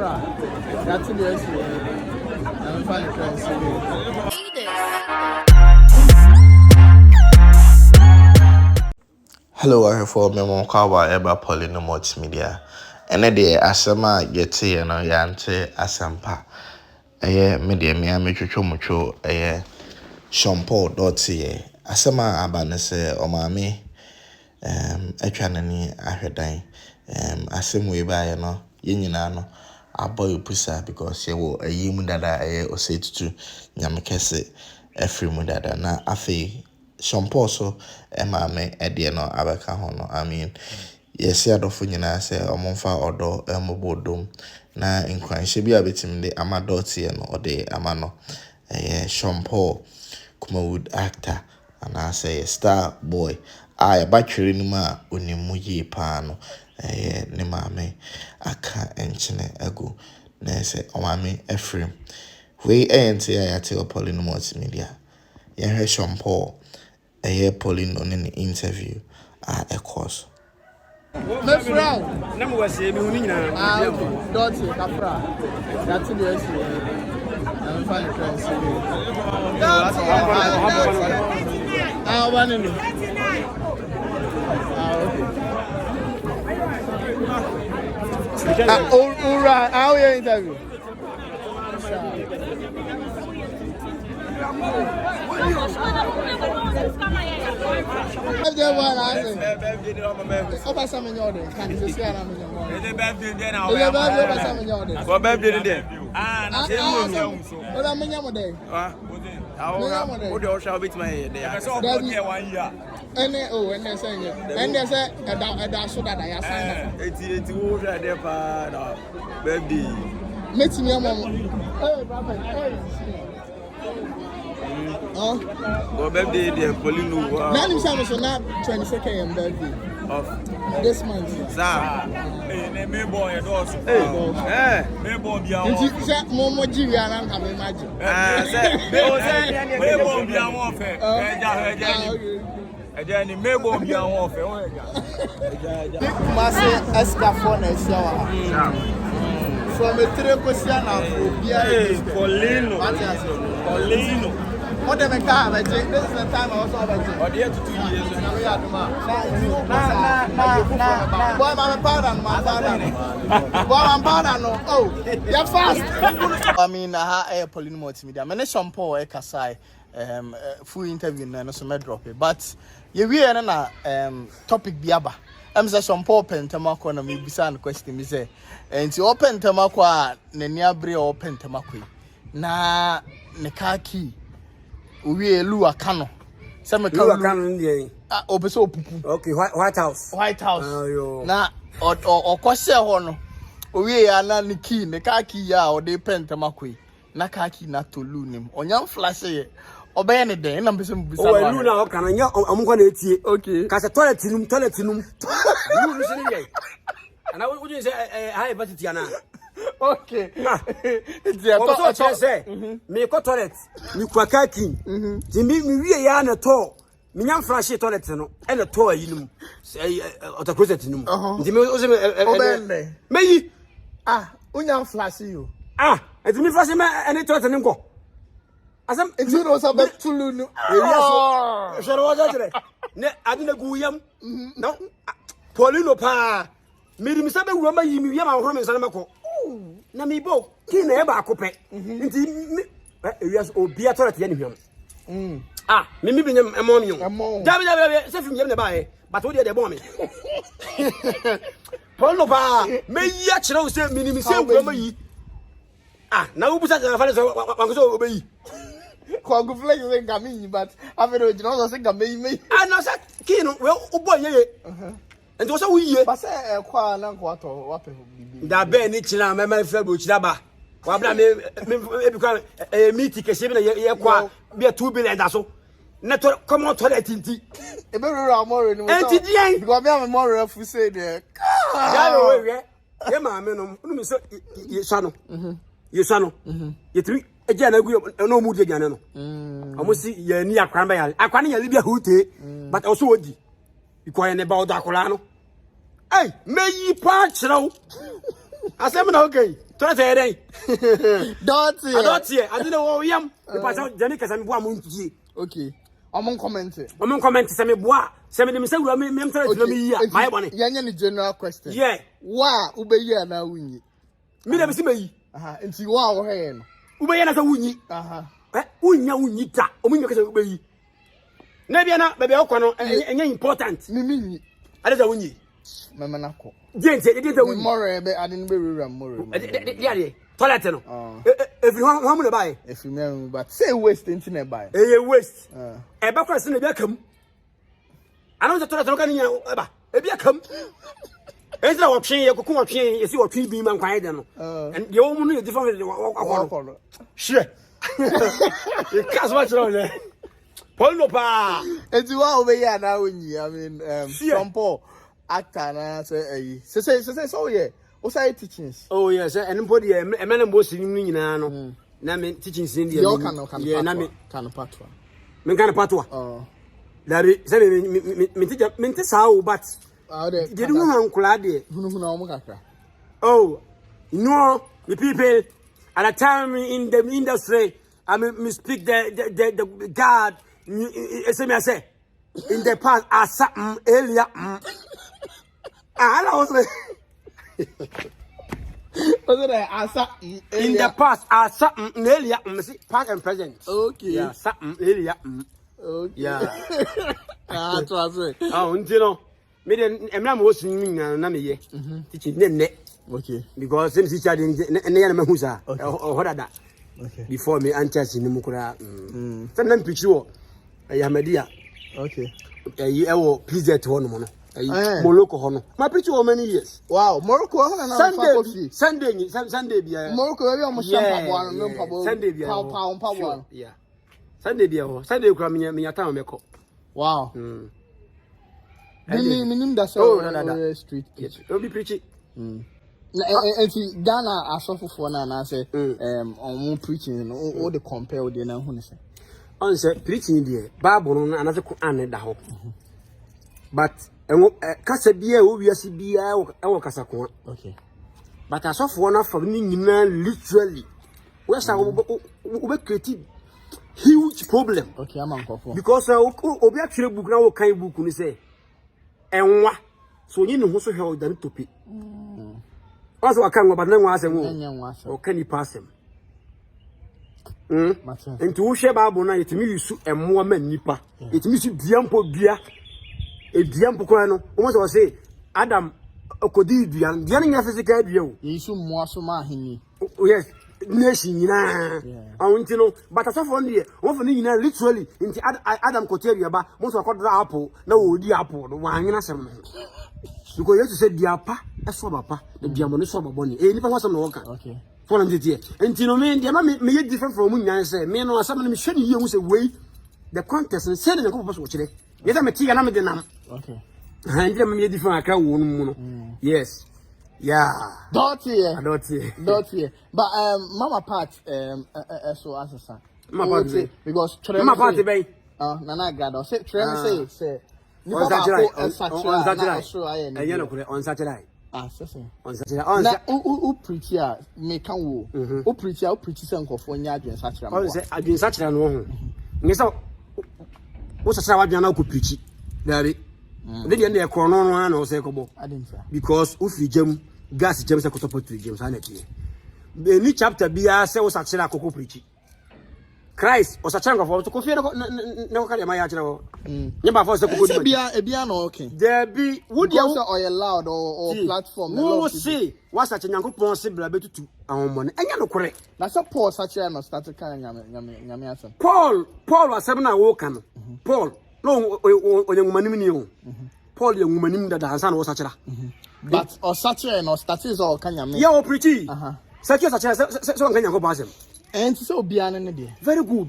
Hello, I for me mon kawa eba polino multimedia. Ene de asema yete ye no yante asampa. Eye me de me ametwetwo mutwo shampoo dotye. Asema abane se omame atwa nani ahwedan. Asem we ba ye no ye nyina no aboy pusa because ye wo ayi mu dada osetutu nyamekese efri mu dada na afi shampoo so emame ede no abeka ho no I mean yes adofo nyina se omonfa odo emobodom na nkwanhye bi abetim de amadoti no ode amano shampoo Kumawood actor and I say star boy I battery ni ma onimu yi pa no ne maame aka enchine ego na say omame efrem we ente ya te polino multimedia ye hwe shampoo polino ne interview a course my friend na mo wase mi hunu nyina doti kafra that to the issue I'm fine friends one in okay how you interview Well, birthday, the Polino. Now, I'm so not 22nd birthday Of this month. Sir, me boy, also. Me boy, be our. It's just Momo G. I'm coming, imagine. Me boy, be our warfare. Again, me boy, be our warfare. Master Escafon is your. From a 3% of Polino. What do they call it? This is the time I was over here. But here to 2 years. Boy, I'm pardon, my pardon. Boy, I'm pardon. Oh, you're fast. I mean, I Polino multimedia. Many shampoo, Kasai, full interview, and so drop it. But you will topic biaba. I'm just shampoo pentamako na me bisan question me say. And to open tamakwa, Neniabre open tamakwi. Na nekaki. We lu akano se me ka lu akano ndie obeso opupu okay White House na okose ho no we ya na ne key ne ka key ya o de pentamakoi na ka key na tolu nim onyam flash ye obeye ne den na mbese mbisa o lu na o kana nya omko na etie okay ka se toilet num lu se ne ye ana wo je se high budget ya na okay it's a say me ko toilet mi kwa kaki ti mi wie ya na to mi nyam flash toilet no e na to ayi num ota closet num ti mi o se obende meyi unyam flash you e ti mi flash me ene toilet nim ko asam e ti no so be tulu nu so so ro ja jere ne adina gu yam no polino pa mi mi sabe wu ma yi mi yam ahoro me nsan mako na mi bo ki na e ba akopɛ nti ewias obia toilet ya ni hwam mi bi nyam emo mi yo dabi se film yam ne ba e but wo de bon mi polno ba me yi a kire wo se mi ni se wu ma yi na wo busa na fa so wan so obeyi ko go flex we ngami but afero jino so se ngami me na sa ki no we ubo yeye enti wo se wo yiye ba se kwa na kwa to wape bibi da be ni kira ma ma fa bo kira ba wa bla me e bi kwa meeting ke se bi na ye kwa bi 2 billion da so na to come to the tinti e be ro amore ni mo enti dien because me am more fu say there ya yo we ye ma me no unu mi so ye sa no ye tri eja na gu no mu de gane no omo si ye ni akwan ba ya akwan ya libia hute but also odi because ne ba oda kola no hey me yi pa chirawo Asem na okay. To say den. Don't I don't see. I don't know yam. The person Jenny kasa me boa mo ntie. Okay. Amon comment. Amon comment say me boa. Say me dem say wura me try to me yi. My bone. Yanya ni general question. Yeah. Wa ube yi na wunyi. Me dem say me yi. Nti wa wo he no. Ube yi na say wunyi. Unya wunyi ta. Omunyo kasa ube yi. Na bia na bebe okwa no enya important. Mimi. Ade say wunyi. Mama nako. Gente, they didn't win. More be ade be rura more. Yeah, toilet no. If you want to buy. If you remember, but say waste into na buy. Waste. E ba kwase na bia kam. Ana so toilet no kan nya e ba. E bia kam. E say wo twen ye kokun wo twen ye si wo twen bi man kwan de no. And the woman no different akọ. Sure. You can't watch on there. Paul no pa. Enti wa obe ya na wonyi. I mean from Paul actor na say say so yeah. O say teachings. Oh yes, and npo de e me na mo sinim ni nyina no. Na me teachings ni de. Yeah, na me kan patwa. Me kan patwa. Dari say me teacher me sa o but they do han kula de. Hunu o mo kakra. Oh, no, the people at a time in the industry, I mean, me speak the God, I say, in the past, as something earlier. I was in the past, as something earlier, past and present. Okay. Yeah, something earlier. Okay. Yeah. Oh, you know, me then, I'm was singing na me teaching net. Okay. Because since teacher didn't na husa or that. Okay. Before me answers in mukura. Sometimes picture Yamadia. Okay. You pizza to one. Morocco hono. My picture how many years? Wow, Morocco Sunday Morocco we almost champa no pabo. Sunday bia. Pound. Yeah. Sunday bia. Sunday kura me town meko. Wow. Minim da so street pitch. Don't be preaching. And see Ghana asofofo na say on preaching no all the compare with na hu ne say. On say preaching there Bible no na say Quran da ho. But kasa bia wo wiase bia e kasa ko. Okay. But asofo na fa ni nyina literally. We say we create huge problem. Okay, am ankofo. Because obi atwere book na wo kan book ni say enwa so nyi ne ho so hwe dan topi. Also I can't go but no asem o can you pass him into wo hwe Bible na yetimi yusu emmo ma nipa yetimi su diampo bia e diampo kwa no o mo say Adam okodi dua dia nya physical dua o yesu mo aso ma ahini yes nation nyina awunti no but asafo no ye wo fo nyina literally nti Adam koteria ba mo so akodra apple na wo di apple no wa anyina sem no because you said diapa eso bapa the diamond so baboni nipa wasam no woka okay for am tie enti no me dia me ye different from nyan say me no asam no me hwe ne ye hu say wey the contest and say na ko poso kire ye da me tie na me de nam okay and me ye different aka wo no mu no yes yeah Dirty. But mama part so asasa mama part because mama part be nana gado say say on Saturday. Na u preach here me kan wo u preach say nkofo nya adwen Saturday mo say adwen Saturday no ho nge say wo Saturday wa adwen na ko preach dari de de na e kro no no na o say ko bo because u free jam gas jam say ko support free jam sa na tie any chapter bia say wo Saturday akoko preach Christ o sachanga for to kofie na ko kale ma ya kire wo nyamba for se ko di bia no okay there be would you say or loud or platform no see what such nyankopon se bra betutu ahommo ne enya no kore na say Paul sacha no start kan nyame asem Paul asem na wo kan Paul no onyangumanim ni o Paul yangumanim da dansa na wo sachira but or sacha no start is all kan nyame ya o preach sacha so kan nyankopon asem and so obiane ne de very good